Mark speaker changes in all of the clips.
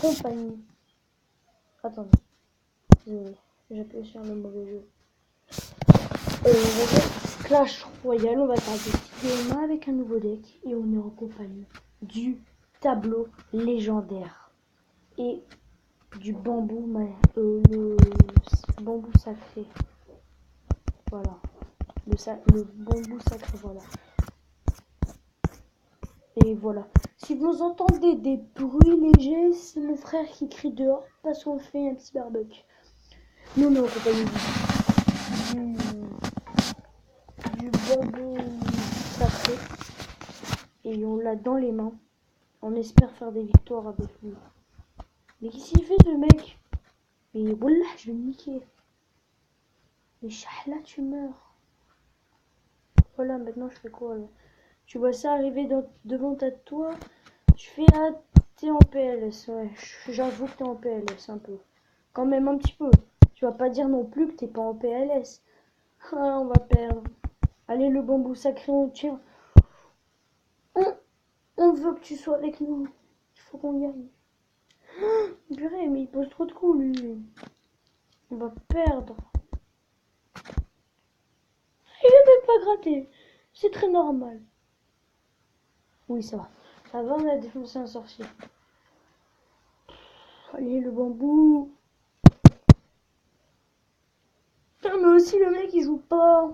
Speaker 1: compagnie. Attendez. Désolé, j'appuie sur le mauvais jeu. On va dire Clash Royale, on va faire des petites games avec un nouveau deck et on est en compagnie du tableau légendaire et du bambou, le bambou sacré. Voilà, le bambou sacré, voilà. Et voilà. Si vous entendez des bruits légers, c'est mon frère qui crie dehors parce qu'on fait un petit barbecue. Nous, on est en compagnie du bambou sacré et on l'a dans les mains. On espère faire des victoires avec lui. Mais qu'est-ce qu'il fait ce mec? Mais wallah, je vais me niquer. Mais là tu meurs. Voilà, maintenant je fais quoi là? Tu vois ça arriver devant toi. Je fais t'es en PLS, ouais. J'avoue que t'es en PLS un peu. Quand même un petit peu. Tu vas pas dire non plus que t'es pas en PLS. Ah, on va perdre. Allez, le bambou sacré, on tient. On veut que tu sois avec nous. Il faut qu'on gagne. Purée, mais il pose trop de coups, lui. On va perdre. Il est même pas gratté. C'est très normal. Oui, ça va. Ça va, on a défoncé un sorcier. Allez, le bambou. Putain, mais aussi le mec, il joue pas.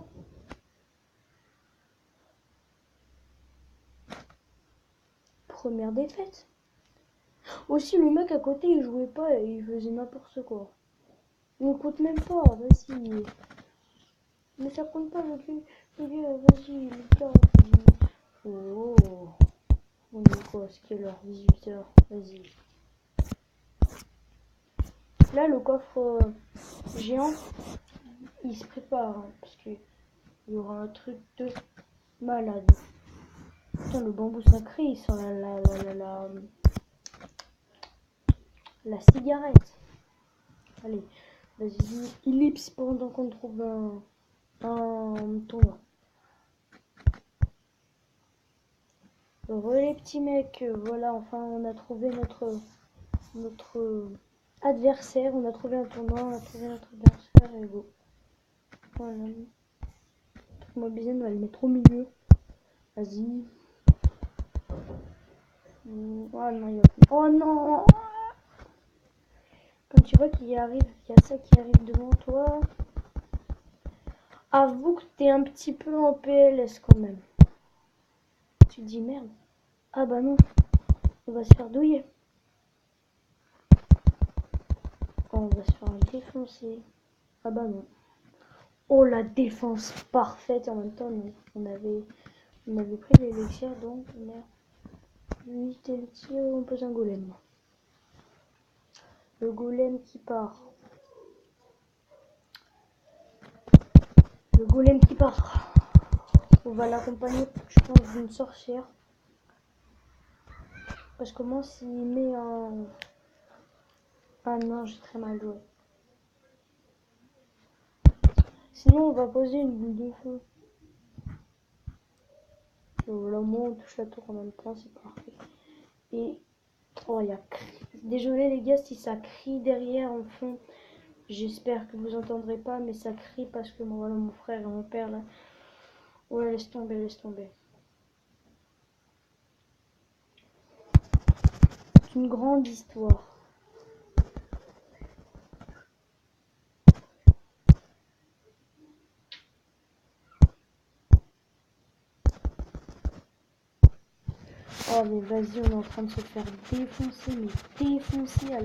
Speaker 1: Première défaite. Aussi, le mec à côté, il jouait pas et il faisait n'importe quoi. Il ne compte même pas, vas-y. Mais ça compte pas, le gars, vas-y, le gars. Oh, on est quoi? C'est quelle heure? 18h, vas-y. Là, le coffre géant, il se prépare, hein, parce qu'il y aura un truc de malade. Putain, le bambou sacré, il sent la cigarette. Allez, vas-y, ellipse pendant qu'on trouve un tournoi. Heureux les petits mecs, voilà, enfin on a trouvé notre adversaire, on a trouvé un tournoi, on a trouvé notre adversaire et go. Voilà. Moi bien, on va le mettre au milieu. Vas-y. Oh non, il va plus. Oh non! Quand tu vois qu'il arrive, qu'il y a ça qui arrive devant toi, avoue que t'es un petit peu en PLS quand même. Tu te dis merde. Ah bah non, on va se faire douiller. On va se faire défoncer. Ah bah non. Oh la défense parfaite. En même temps, on avait pris l'élixir, donc on a 8 élixirs, on pose un golem. Le golem qui part. Le golem qui part. On va l'accompagner, je pense, d'une sorcière. Parce que moi, s'il met un... Ah non, j'ai très mal joué. Sinon, on va poser une boule de feu. Là, au moins, on touche la tour en même temps, c'est parfait. Et... Oh, il y a... Désolé les gars si ça crie derrière en fond. J'espère que vous entendrez pas, mais ça crie parce que voilà, mon frère et mon père là. Ouais, laisse tomber, laisse tomber. C'est une grande histoire. Oh mais vas-y, on est en train de se faire défoncer, mais défoncer à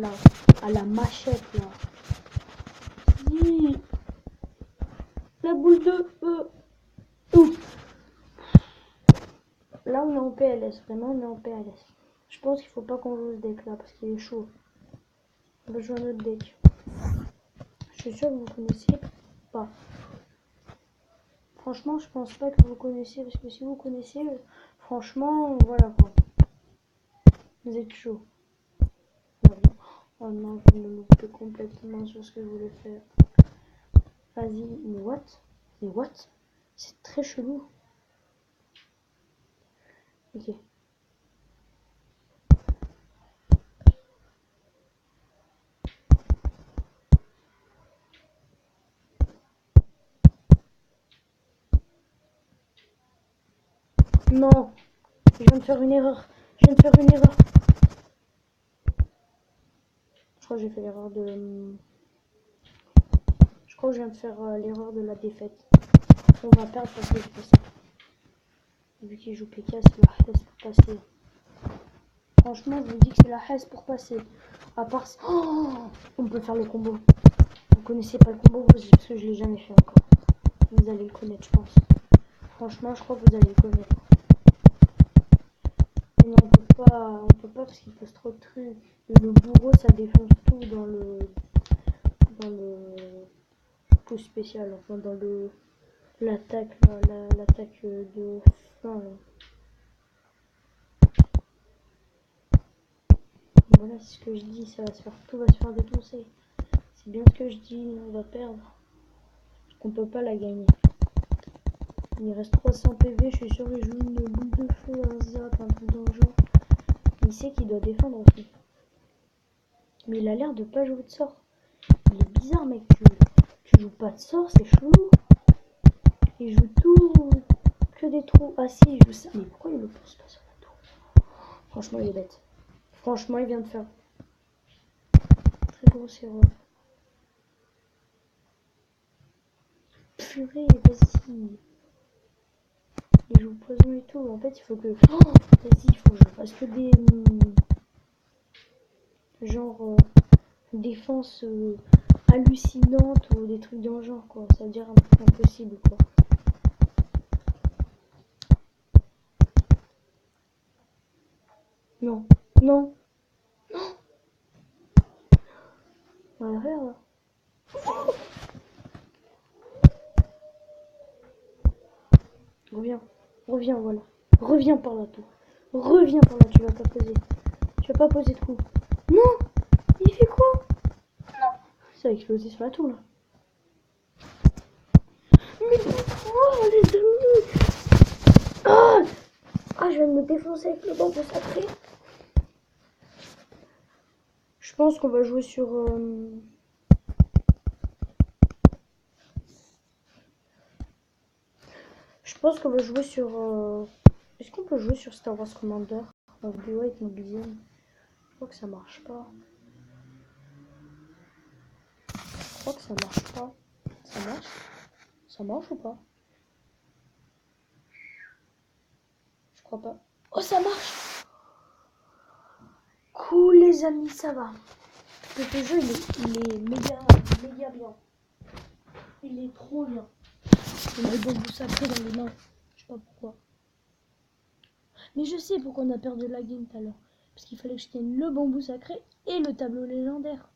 Speaker 1: la machette là. Oui. La boule de feu. Ouf. Là on est en PLS, vraiment on est en PLS. Je pense qu'il faut pas qu'on joue ce deck là parce qu'il est chaud. On va jouer un autre deck. Je suis sûr que vous connaissez pas. Franchement, je pense pas que vous connaissiez parce que si vous connaissez, franchement, voilà quoi. Vous êtes chaud. Oh non, je me loupé complètement sur ce que je voulais faire. Vas-y, mais what? Mais what? C'est très chelou. Ok. Non, je viens de faire une erreur. Je viens de faire une erreur. Je crois que j'ai fait l'erreur de... Je crois que je viens de faire l'erreur de la défaite. On va perdre parce que je fais ça. Vu qu'il joue PK, c'est la hesse pour passer. Franchement, je vous dis que c'est la hesse pour passer. À part... Oh, on peut faire le combo. Vous connaissez pas le combo parce que je l'ai jamais fait encore. Vous allez le connaître, je pense. Franchement, je crois que vous allez le connaître. Mais non, on peut pas parce qu'il pose trop de trucs. Et le bourreau, ça défonce tout dans le coup spécial, enfin dans l'attaque de fin. Là. Voilà, c'est ce que je dis, tout va se faire défoncer. C'est bien ce que je dis, on va perdre. Parce qu'on peut pas la gagner. Il reste 300 PV, je suis sûr qu'il joue une boule de feu, un zap, un truc dans le genre. Il sait qu'il doit défendre aussi. Mais il a l'air de pas jouer de sort. Il est bizarre, mec, tu joues pas de sort, c'est chelou. Il joue tout, que des trous. Ah si, il joue ça. Mais pourquoi il le pose pas sur la tour? Franchement, il est bête. Franchement, il vient de faire très grosse erreur. Purée, vas-y. Il joue poison et tout. En fait, il faut que... Oh, vas-y, il faut que je fasse que des... genre... défense hallucinante ou des trucs dans le genre, quoi. Ça veut dire un truc impossible, quoi. Non. Non. On va faire, là. Reviens. Reviens, voilà. Reviens par là, toi. Reviens par là, tu vas pas poser. Tu vas pas poser de coup. Non. Il fait quoi? Non. Ça a explosé sur la tour, là. Mais pourquoi, les amis? Ah, ah, je viens de me défoncer avec le bambou sacré. Je pense qu'on va jouer sur... Je pense qu'on va jouer sur... Est-ce qu'on peut jouer sur Star Wars Commander en vidéo avec mon deuxième? Je crois que ça marche pas. Je crois que ça marche pas. Ça marche? Ça marche ou pas? Je crois pas. Oh, ça marche! Cool, les amis, ça va. Ce jeu, il est méga bien. Il est trop bien. On a le bambou sacré dans les mains. Je sais pas pourquoi. Mais je sais pourquoi on a perdu la game tout à l'heure. Parce qu'il fallait que je tienne le bambou sacré et le tableau légendaire.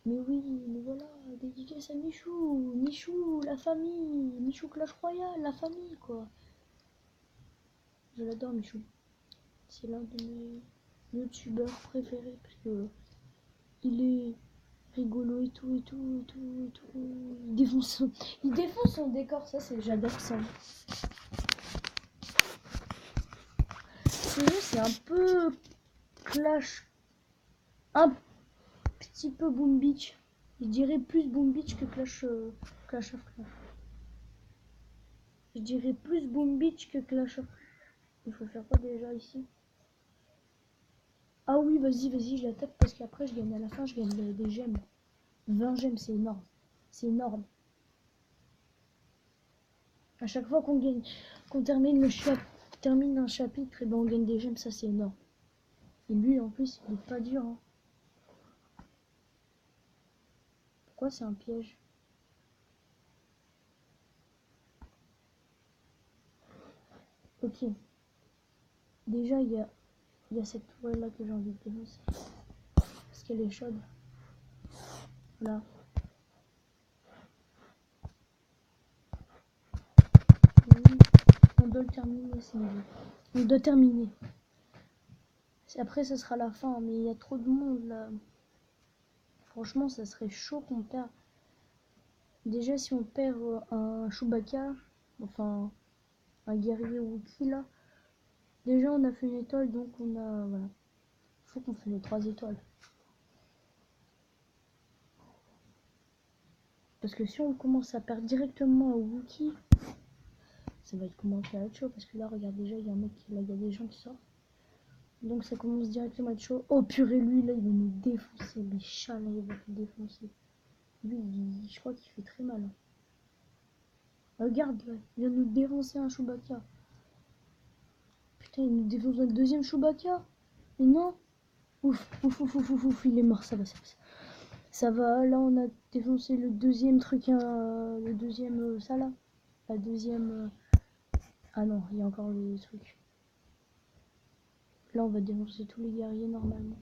Speaker 1: Mais oui, mais voilà, dédicace à Michou. Michou, la famille. Michou Clash Royale, la famille, quoi. Je l'adore, Michou. C'est l'un de mes youtubeurs préférés. Parce que il est rigolo et tout. Il défonce son décor, ça, j'adore ça. Ce jeu, c'est un peu Clash. Un petit peu Boom Beach. Je dirais plus Boom Beach que Clash of Clans. Je dirais plus Boom Beach que Clash of... Il faut faire quoi déjà ici? Ah oui, vas-y, je l'attaque parce qu'après, je gagne à la fin, je gagne des gemmes. 20 gemmes, c'est énorme. C'est énorme. À chaque fois qu'on gagne, qu'on termine un chapitre, et ben on gagne des gemmes, ça c'est énorme. Et lui, en plus, il est pas dur. Hein. Pourquoi c'est un piège? Ok. Déjà, il y a cette tourelle là que j'ai envie de défoncer. Parce qu'elle est chaude. Voilà. On doit le terminer, c'est mieux. On doit terminer. Après, ça sera la fin, mais il y a trop de monde là. Franchement, ça serait chaud qu'on perd. Déjà, si on perd un Chewbacca, enfin un guerrier Wookie là, déjà on a fait une étoile, donc on a. Voilà. Faut qu'on fasse les 3 étoiles. Parce que si on commence à perdre directement au Wookie, ça va être commencé à être chaud. Parce que là, regarde déjà, il y a un mec, là, il y a des gens qui sortent. Donc ça commence directement à être chaud. Oh purée, lui, là, il va nous défoncer. Les chats, là, il va nous défoncer. Lui, je crois qu'il fait très mal. Hein. Regarde, là, il vient nous défoncer un Chewbacca. Putain, il nous défonce un deuxième Chewbacca. Mais non. Ouf, ouf, ouf, ouf, ouf, ouf, il est mort, ça va, ça va. Ça va, là, on a défoncé le deuxième truc, le deuxième, ça, là. La deuxième... Ah non, il y a encore les trucs. Là, on va défoncer tous les guerriers, normalement.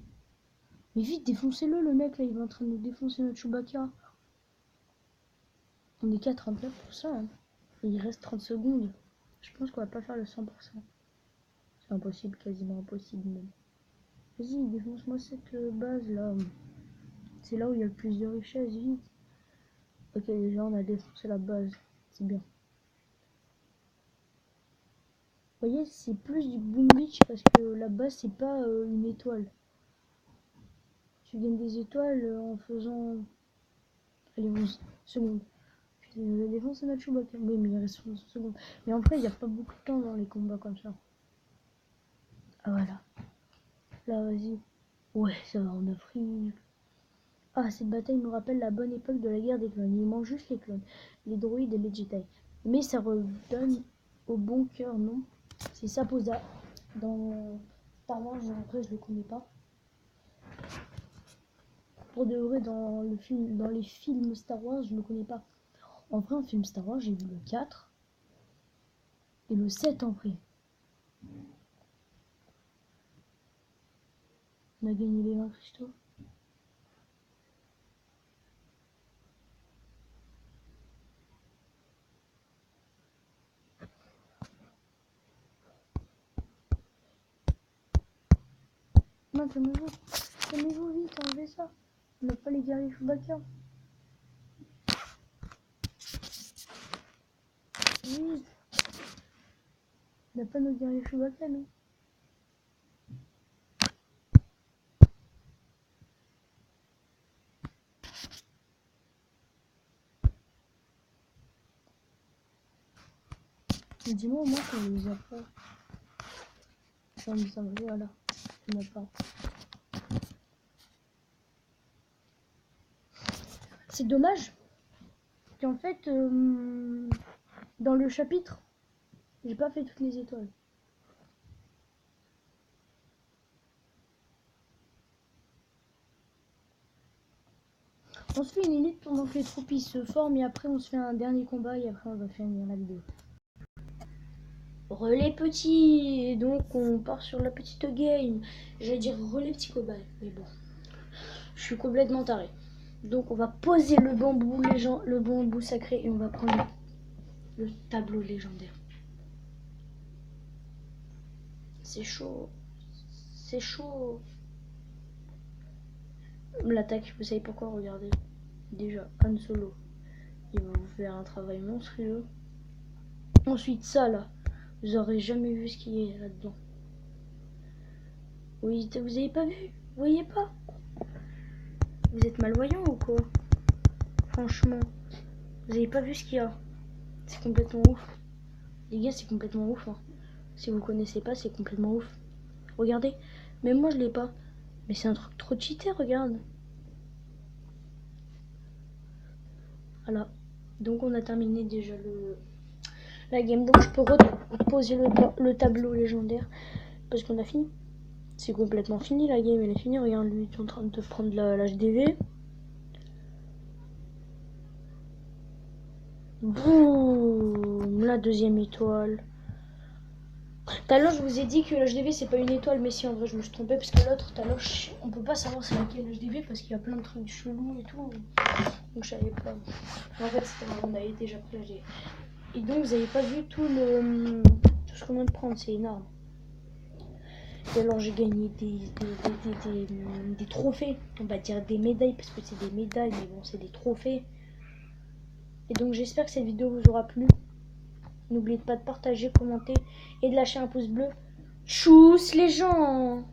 Speaker 1: Mais vite, défoncez-le, le mec, là, il est en train de nous défoncer notre Chewbacca. On est qu'à 39%, hein. Et il reste 30 secondes. Je pense qu'on va pas faire le 100%. C'est impossible, quasiment impossible, même. Vas-y, défonce-moi cette base, là. C'est là où il y a le plus de richesse, vite. Ok, déjà, on a défoncé la base. C'est bien. Vous voyez, c'est plus du Boom Beach parce que la base, c'est pas une étoile. Tu gagnes des étoiles en faisant... Allez, 11 secondes. Je vais défoncer notre Chewbacca. Oui, mais il reste 11 secondes. Mais en vrai, il n'y a pas beaucoup de temps dans les combats comme ça. Ah, voilà. Là, vas-y. Ouais, ça va, on a pris... Ah, cette bataille me rappelle la bonne époque de la guerre des clones. Il manque juste les clones, les droïdes et les Jedi. Mais ça redonne au bon cœur, non? C'est Saposa. Dans Star Wars, après, je le connais pas. Pour de vrai, dans les films Star Wars, je le connais pas. En vrai, en film Star Wars, j'ai vu le 4 et le 7 en vrai. On a gagné les 20 cristaux. Non, calmez-vous. Calmez-vous vite, enlevez ça. On n'a pas les guerriers Chewbacca. Vite. On n'a pas nos guerriers Chewbacca, nous. Dis-moi au moins qu'on les a pas. Ça me semble, voilà. On n'a pas. C'est dommage qu'en fait, dans le chapitre, j'ai pas fait toutes les étoiles. On se fait une élite pendant que les troupes se forment et après on se fait un dernier combat et après on va finir la vidéo. Relais petit, donc on part sur la petite game. J'allais dire relais petit cobaye, mais bon, je suis complètement taré. Donc on va poser le bambou sacré et on va prendre le tableau légendaire. C'est chaud, c'est chaud. L'attaque, vous savez pourquoi? Regardez. Déjà, Han Solo, il va vous faire un travail monstrueux. Ensuite, ça là, vous aurez jamais vu ce qu'il y a là-dedans. Oui, vous avez pas vu? Vous voyez pas? Vous êtes malvoyant ou quoi? Franchement, vous avez pas vu ce qu'il y a? C'est complètement ouf. Les gars, c'est complètement ouf. Hein. Si vous connaissez pas, c'est complètement ouf. Regardez, même moi je l'ai pas. Mais c'est un truc trop cheaté, regarde. Voilà. Donc on a terminé déjà la game. Donc je peux reposer le tableau légendaire. Parce qu'on a fini. C'est complètement fini la game, elle est finie. Regarde, lui, il est en train de prendre l'HDV. Boum, la deuxième étoile. Tout à l'heure, je vous ai dit que l'HDV c'est pas une étoile, mais si en vrai je me suis trompée parce que l'autre, tout à l'heure, on peut pas savoir c'est laquelle HDV parce qu'il y a plein de trucs chelous et tout. Donc je savais pas. En fait, on avait déjà pris l'HDV. Et donc, vous avez pas vu tout ce qu'on vient de prendre, c'est énorme. Et alors, j'ai gagné des trophées, on va dire des médailles parce que c'est des médailles, mais bon, c'est des trophées. Et donc, j'espère que cette vidéo vous aura plu. N'oubliez pas de partager, commenter et de lâcher un pouce bleu. Tchuss les gens!